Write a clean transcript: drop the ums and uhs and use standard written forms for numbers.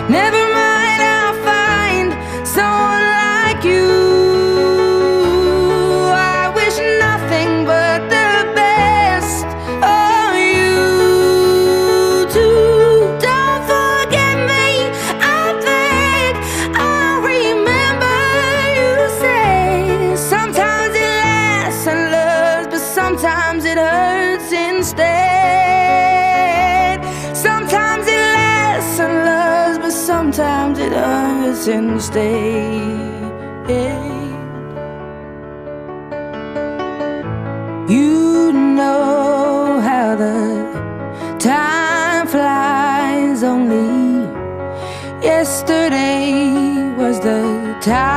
Never mind, I'll find someone like you. I wish nothing but the best for you too. Don't forget me, I beg. I'll remember you say sometimes it lasts and loves, but sometimes it hurts instead. Sometimes it lasts and loves, but sometimes it hurts instead. You know how the time flies. Only yesterday was the time